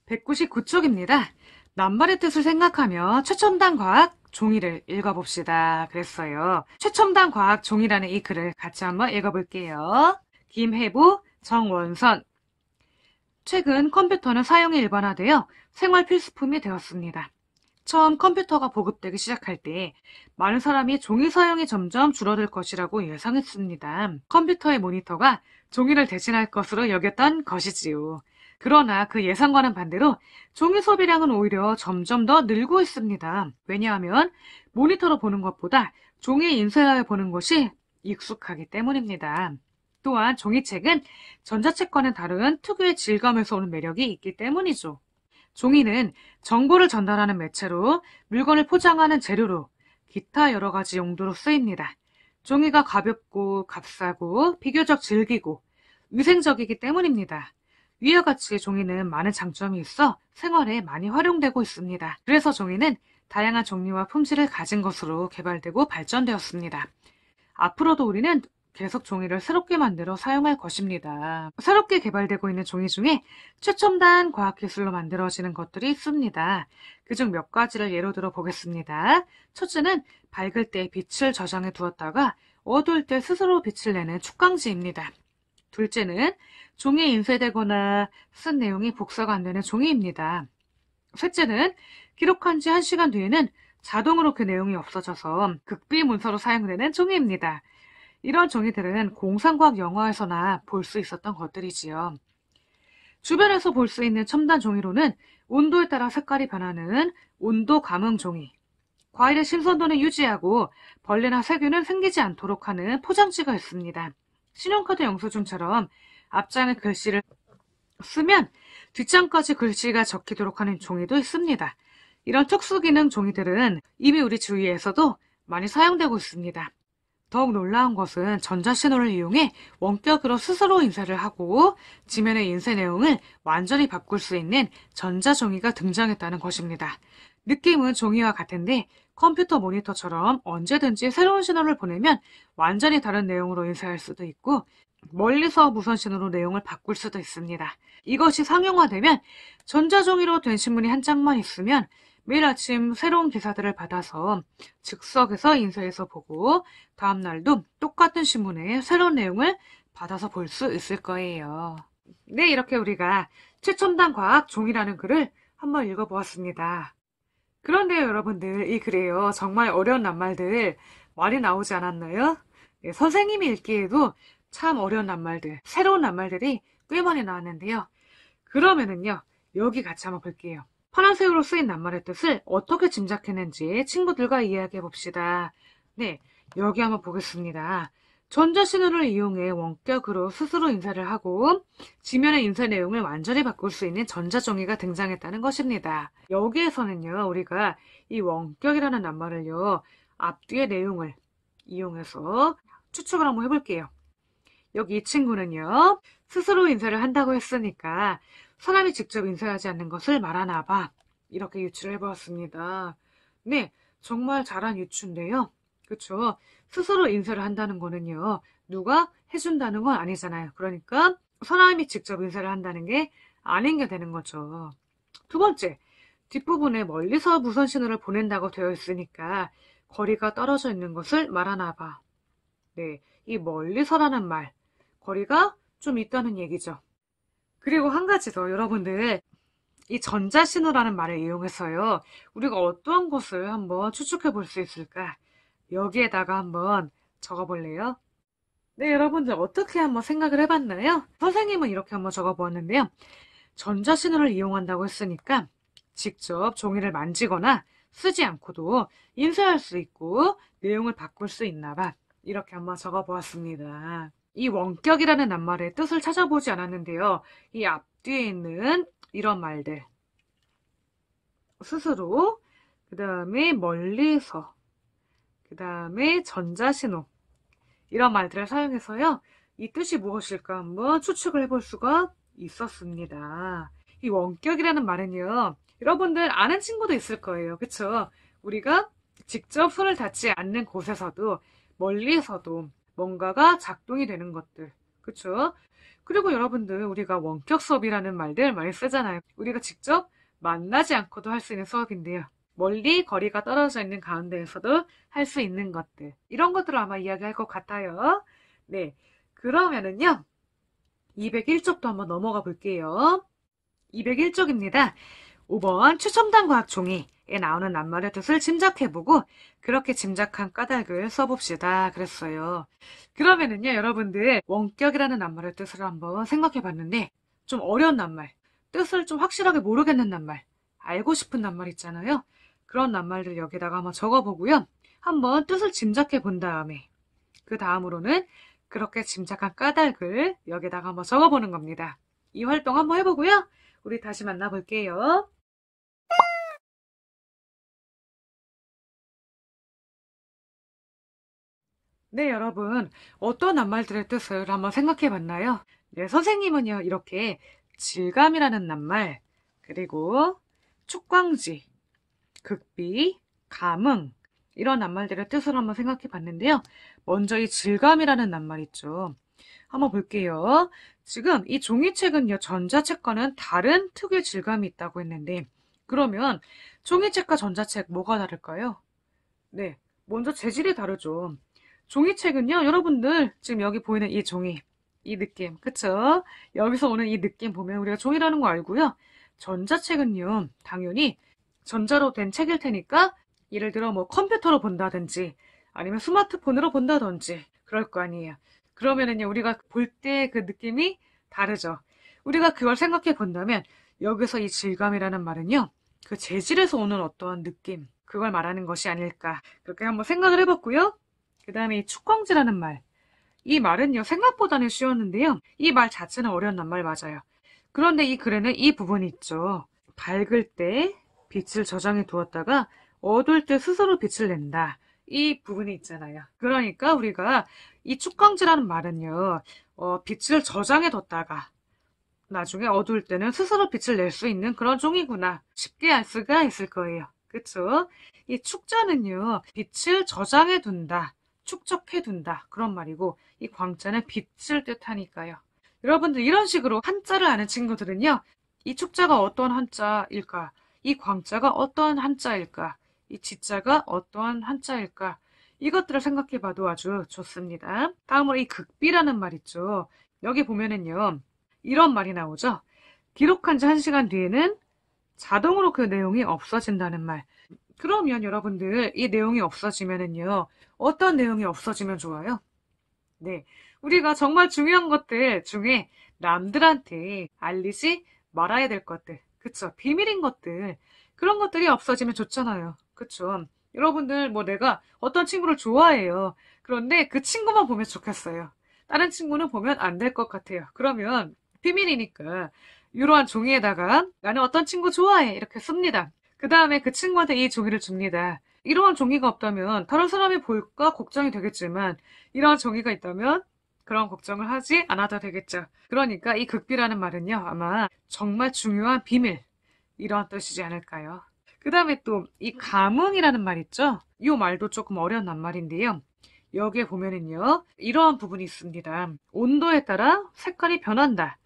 199쪽입니다. 낱말의 뜻을 생각하며 최첨단 과학 종이를 읽어봅시다. 그랬어요. 최첨단 과학 종이라는 이 글을 같이 한번 읽어볼게요. 김혜부, 정원선. 최근 컴퓨터는 사용이 일반화되어 생활 필수품이 되었습니다. 처음 컴퓨터가 보급되기 시작할 때 많은 사람이 종이 사용이 점점 줄어들 것이라고 예상했습니다. 컴퓨터의 모니터가 종이를 대신할 것으로 여겼던 것이지요. 그러나 그 예상과는 반대로 종이 소비량은 오히려 점점 더 늘고 있습니다. 왜냐하면 모니터로 보는 것보다 종이 인쇄하여 보는 것이 익숙하기 때문입니다. 또한 종이책은 전자책과는 다른 특유의 질감에서 오는 매력이 있기 때문이죠. 종이는 정보를 전달하는 매체로, 물건을 포장하는 재료로, 기타 여러 가지 용도로 쓰입니다. 종이가 가볍고 값싸고 비교적 질기고 위생적이기 때문입니다. 위와 같이 종이는 많은 장점이 있어 생활에 많이 활용되고 있습니다. 그래서 종이는 다양한 종류와 품질을 가진 것으로 개발되고 발전되었습니다. 앞으로도 우리는 계속 종이를 새롭게 만들어 사용할 것입니다. 새롭게 개발되고 있는 종이 중에 최첨단 과학기술로 만들어지는 것들이 있습니다. 그중 몇 가지를 예로 들어 보겠습니다. 첫째는 밝을 때 빛을 저장해 두었다가 어두울 때 스스로 빛을 내는 축광지입니다. 둘째는 종이에 인쇄되거나 쓴 내용이 복사가 안 되는 종이입니다. 셋째는 기록한 지 1시간 뒤에는 자동으로 그 내용이 없어져서 극비 문서로 사용되는 종이입니다. 이런 종이들은 공상과학 영화에서나 볼 수 있었던 것들이지요. 주변에서 볼 수 있는 첨단 종이로는 온도에 따라 색깔이 변하는 온도 감응 종이, 과일의 신선도는 유지하고 벌레나 세균은 생기지 않도록 하는 포장지가 있습니다. 신용카드 영수증처럼 앞장에 글씨를 쓰면 뒷장까지 글씨가 적히도록 하는 종이도 있습니다. 이런 특수기능 종이들은 이미 우리 주위에서도 많이 사용되고 있습니다. 더욱 놀라운 것은 전자신호를 이용해 원격으로 스스로 인쇄를 하고 지면의 인쇄 내용을 완전히 바꿀 수 있는 전자종이가 등장했다는 것입니다. 느낌은 종이와 같은데 컴퓨터 모니터처럼 언제든지 새로운 신호를 보내면 완전히 다른 내용으로 인쇄할 수도 있고 멀리서 무선 신호로 내용을 바꿀 수도 있습니다. 이것이 상용화되면 전자종이로 된 신문이 한 장만 있으면 매일 아침 새로운 기사들을 받아서 즉석에서 인쇄해서 보고 다음 날도 똑같은 신문에 새로운 내용을 받아서 볼 수 있을 거예요. 네, 이렇게 우리가 최첨단 과학 종이라는 글을 한번 읽어보았습니다. 그런데요, 여러분들, 이 글에요, 정말 어려운 낱말들 많이 나오지 않았나요? 네, 선생님이 읽기에도 참 어려운 낱말들, 새로운 낱말들이 꽤 많이 나왔는데요. 그러면은요, 여기 같이 한번 볼게요. 파란색으로 쓰인 낱말의 뜻을 어떻게 짐작했는지 친구들과 이야기해 봅시다. 네, 여기 한번 보겠습니다. 전자신호를 이용해 원격으로 스스로 인쇄를 하고 지면의 인쇄 내용을 완전히 바꿀 수 있는 전자종이가 등장했다는 것입니다. 여기에서는요, 우리가 이 원격이라는 낱말을요, 앞뒤의 내용을 이용해서 추측을 한번 해볼게요. 여기 이 친구는요, 스스로 인쇄를 한다고 했으니까 사람이 직접 인쇄하지 않는 것을 말하나 봐. 이렇게 유추를 해보았습니다. 네, 정말 잘한 유추인데요. 그쵸? 스스로 인쇄를 한다는 거는요, 누가 해준다는 건 아니잖아요. 그러니까 사람이 직접 인쇄를 한다는 게 아닌 게 되는 거죠. 두 번째, 뒷부분에 멀리서 무선 신호를 보낸다고 되어 있으니까 거리가 떨어져 있는 것을 말하나 봐. 네, 이 멀리서라는 말, 거리가 좀 있다는 얘기죠. 그리고 한 가지 더, 여러분들, 이 전자신호라는 말을 이용해서요, 우리가 어떠한 것을 한번 추측해 볼 수 있을까? 여기에다가 한번 적어볼래요? 네, 여러분들 어떻게 한번 생각을 해봤나요? 선생님은 이렇게 한번 적어보았는데요. 전자신호를 이용한다고 했으니까 직접 종이를 만지거나 쓰지 않고도 인쇄할 수 있고 내용을 바꿀 수 있나 봐. 이렇게 한번 적어보았습니다. 이 원격이라는 낱말의 뜻을 찾아보지 않았는데요. 이 앞뒤에 있는 이런 말들, 스스로, 그 다음에 멀리서, 그 다음에 전자신호, 이런 말들을 사용해서요, 이 뜻이 무엇일까 한번 추측을 해볼 수가 있었습니다. 이 원격이라는 말은요, 여러분들 아는 친구도 있을 거예요. 그쵸? 우리가 직접 손을 닿지 않는 곳에서도 멀리서도 뭔가가 작동이 되는 것들, 그쵸? 그리고 여러분들 우리가 원격 수업이라는 말들 많이 쓰잖아요. 우리가 직접 만나지 않고도 할 수 있는 수업인데요. 멀리 거리가 떨어져 있는 가운데에서도 할 수 있는 것들. 이런 것들을 아마 이야기할 것 같아요. 네. 그러면은요. 201쪽도 한번 넘어가 볼게요. 201쪽입니다. 5번 최첨단 과학 종이에 나오는 낱말의 뜻을 짐작해보고 그렇게 짐작한 까닭을 써봅시다. 그랬어요. 그러면은요, 여러분들 원격이라는 낱말의 뜻을 한번 생각해봤는데 좀 어려운 낱말, 뜻을 좀 확실하게 모르겠는 낱말, 알고 싶은 낱말 있잖아요. 그런 낱말들 여기다가 한번 적어보고요. 한번 뜻을 짐작해 본 다음에 그 다음으로는 그렇게 짐작한 까닭을 여기다가 한번 적어보는 겁니다. 이 활동 한번 해보고요. 우리 다시 만나볼게요. 네, 여러분. 어떤 낱말들의 뜻을 한번 생각해 봤나요? 네, 선생님은요, 이렇게 질감이라는 낱말, 그리고 축광지, 극비, 감흥, 이런 낱말들의 뜻을 한번 생각해 봤는데요. 먼저 이 질감이라는 낱말 있죠. 한번 볼게요. 지금 이 종이책은요, 전자책과는 다른 특유의 질감이 있다고 했는데, 그러면 종이책과 전자책 뭐가 다를까요? 네, 먼저 재질이 다르죠. 종이책은요, 여러분들 지금 여기 보이는 이 종이, 이 느낌, 그쵸? 여기서 오는 이 느낌 보면 우리가 종이라는 거 알고요. 전자책은요, 당연히 전자로 된 책일 테니까 예를 들어 뭐 컴퓨터로 본다든지 아니면 스마트폰으로 본다든지 그럴 거 아니에요. 그러면은요, 우리가 볼 때 그 느낌이 다르죠. 우리가 그걸 생각해 본다면 여기서 이 질감이라는 말은요, 그 재질에서 오는 어떠한 느낌, 그걸 말하는 것이 아닐까. 그렇게 한번 생각을 해봤고요. 그 다음에 이 축광지라는 말. 이 말은요, 생각보다는 쉬웠는데요. 이 말 자체는 어려운 낱말 맞아요. 그런데 이 글에는 이 부분이 있죠. 밝을 때 빛을 저장해 두었다가 어두울 때 스스로 빛을 낸다. 이 부분이 있잖아요. 그러니까 우리가 이 축광지라는 말은요, 빛을 저장해 뒀다가 나중에 어두울 때는 스스로 빛을 낼 수 있는 그런 종이구나. 쉽게 알 수가 있을 거예요. 그쵸? 이 축자는요, 빛을 저장해 둔다, 축적해 둔다. 그런 말이고, 이 광자는 빛을 뜻하니까요. 여러분들 이런 식으로 한자를 아는 친구들은요, 이 축자가 어떤 한자일까? 이 광자가 어떤 한자일까? 이 지자가 어떠한 한자일까? 이것들을 생각해 봐도 아주 좋습니다. 다음으로 이 극비라는 말 있죠. 여기 보면은요, 이런 말이 나오죠. 기록한 지 1시간 뒤에는 자동으로 그 내용이 없어진다는 말. 그러면 여러분들 이 내용이 없어지면은요. 어떤 내용이 없어지면 좋아요? 네. 우리가 정말 중요한 것들 중에 남들한테 알리지 말아야 될 것들. 그쵸? 비밀인 것들. 그런 것들이 없어지면 좋잖아요. 그쵸? 여러분들 뭐 내가 어떤 친구를 좋아해요. 그런데 그 친구만 보면 좋겠어요. 다른 친구는 보면 안 될 것 같아요. 그러면 비밀이니까 이러한 종이에다가 나는 어떤 친구 좋아해 이렇게 씁니다. 그 다음에 그 친구한테 이 종이를 줍니다. 이러한 종이가 없다면 다른 사람이 볼까 걱정이 되겠지만 이러한 종이가 있다면 그런 걱정을 하지 않아도 되겠죠. 그러니까 이 극비라는 말은요. 아마 정말 중요한 비밀 이런 뜻이지 않을까요? 그 다음에 또 이 감흥이라는 말 있죠? 이 말도 조금 어려운 낱말인데요. 여기에 보면은요. 이러한 부분이 있습니다. 온도에 따라 색깔이 변한다.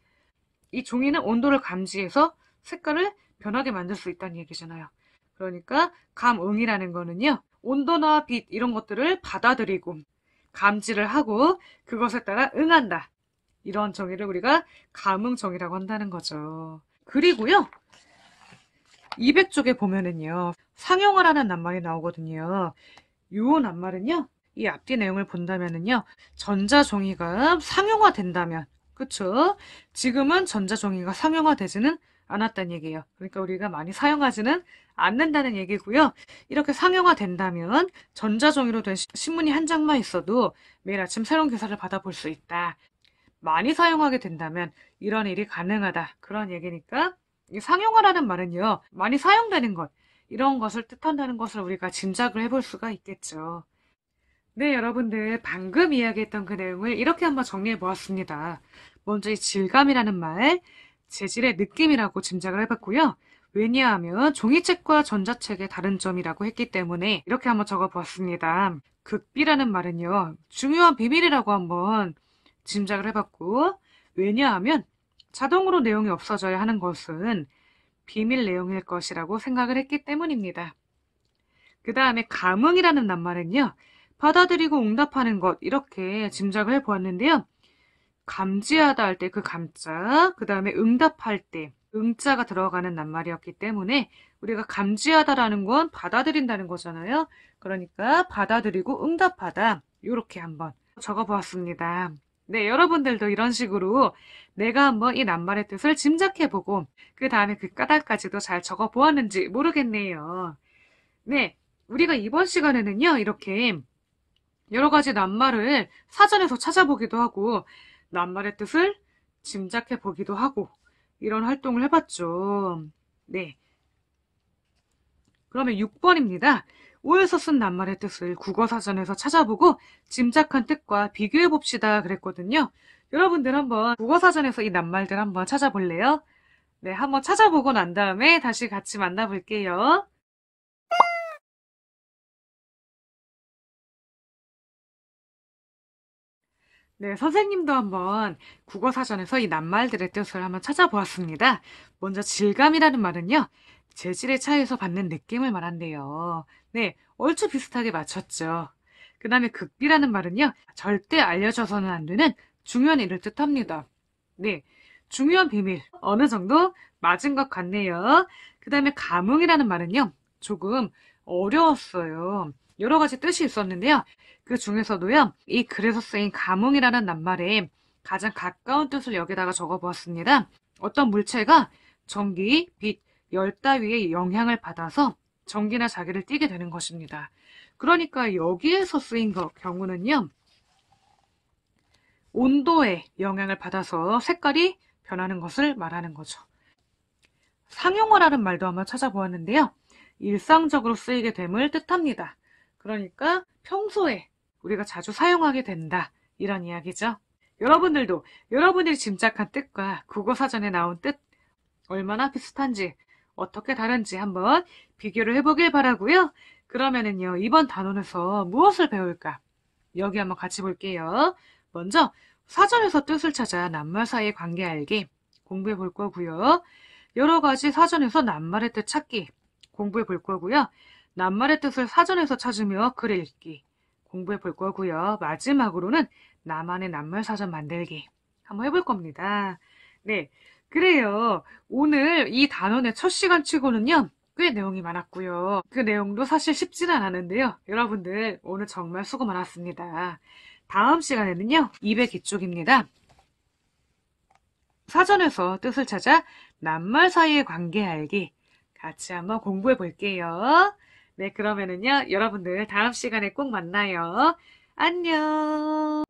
이 종이는 온도를 감지해서 색깔을 변하게 만들 수 있다는 얘기잖아요. 그러니까 감응이라는 거는요. 온도나 빛 이런 것들을 받아들이고 감지를 하고 그것에 따라 응한다. 이런 정의를 우리가 감응정의라고 한다는 거죠. 그리고요. 200쪽에 보면은요. 상용화라는 낱말이 나오거든요. 이 낱말은요. 이 앞뒤 내용을 본다면은요. 전자종이가 상용화된다면 그쵸? 지금은 전자종이가 상용화되지는 않았다는 얘기예요. 그러니까 우리가 많이 사용하지는 않는다는 얘기고요. 이렇게 상용화된다면 전자종이로 된 신문이 한 장만 있어도 매일 아침 새로운 기사를 받아볼 수 있다. 많이 사용하게 된다면 이런 일이 가능하다. 그런 얘기니까 이 상용화라는 말은요. 많이 사용되는 것, 이런 것을 뜻한다는 것을 우리가 짐작을 해볼 수가 있겠죠. 네, 여러분들 방금 이야기했던 그 내용을 이렇게 한번 정리해 보았습니다. 먼저 이 질감이라는 말, 재질의 느낌이라고 짐작을 해봤고요. 왜냐하면 종이책과 전자책의 다른 점이라고 했기 때문에 이렇게 한번 적어 보았습니다. 극비라는 말은요. 중요한 비밀이라고 한번 짐작을 해봤고, 왜냐하면 자동으로 내용이 없어져야 하는 것은 비밀 내용일 것이라고 생각을 했기 때문입니다. 그 다음에 감응이라는 낱말은요, 받아들이고 응답하는 것, 이렇게 짐작을 해보았는데요. 감지하다 할 때 그 감자, 그 다음에 응답할 때 응자가 들어가는 낱말이었기 때문에 우리가 감지하다라는 건 받아들인다는 거잖아요. 그러니까 받아들이고 응답하다, 이렇게 한번 적어보았습니다. 네, 여러분들도 이런 식으로 내가 한번 이 낱말의 뜻을 짐작해보고 그 다음에 그 까닭까지도 잘 적어보았는지 모르겠네요. 네, 우리가 이번 시간에는요, 이렇게 여러 가지 낱말을 사전에서 찾아보기도 하고 낱말의 뜻을 짐작해보기도 하고 이런 활동을 해봤죠. 네, 그러면 6번입니다. 오에서 쓴 낱말의 뜻을 국어사전에서 찾아보고 짐작한 뜻과 비교해봅시다 그랬거든요. 여러분들 한번 국어사전에서 이 낱말들 한번 찾아볼래요? 네, 한번 찾아보고 난 다음에 다시 같이 만나볼게요. 네, 선생님도 한번 국어사전에서 이 낱말들의 뜻을 한번 찾아보았습니다. 먼저 질감이라는 말은요, 재질의 차이에서 받는 느낌을 말한대요. 네, 얼추 비슷하게 맞췄죠. 그 다음에 극비라는 말은요, 절대 알려져서는 안 되는 중요한 일을 뜻합니다. 네, 중요한 비밀, 어느 정도 맞은 것 같네요. 그 다음에 감흥이라는 말은요, 조금 어려웠어요. 여러 가지 뜻이 있었는데요. 그 중에서도요, 이 글에서 쓰인 감흥이라는 낱말에 가장 가까운 뜻을 여기다가 적어보았습니다. 어떤 물체가 전기, 빛, 열 따위의 영향을 받아서 전기나 자기를 띠게 되는 것입니다. 그러니까 여기에서 쓰인 경우는요, 온도에 영향을 받아서 색깔이 변하는 것을 말하는 거죠. 상용어라는 말도 한번 찾아보았는데요. 일상적으로 쓰이게 됨을 뜻합니다. 그러니까 평소에 우리가 자주 사용하게 된다, 이런 이야기죠. 여러분들도 여러분들이 짐작한 뜻과 국어사전에 나온 뜻 얼마나 비슷한지 어떻게 다른지 한번 비교를 해보길 바라고요. 그러면은요, 이번 단원에서 무엇을 배울까? 여기 한번 같이 볼게요. 먼저 사전에서 뜻을 찾아 낱말 사이의 관계 알기 공부해 볼 거고요. 여러 가지 사전에서 낱말의 뜻 찾기 공부해 볼 거고요. 낱말의 뜻을 사전에서 찾으며 글 읽기 공부해 볼 거고요. 마지막으로는 나만의 낱말 사전 만들기 한번 해볼 겁니다. 네, 그래요. 오늘 이 단원의 첫 시간 치고는요, 꽤 내용이 많았고요. 그 내용도 사실 쉽지는 않았는데요. 여러분들 오늘 정말 수고 많았습니다. 다음 시간에는요, 200기쪽입니다. 사전에서 뜻을 찾아 낱말 사이의 관계 알기 같이 한번 공부해 볼게요. 네, 그러면은요, 여러분들 다음 시간에 꼭 만나요. 안녕.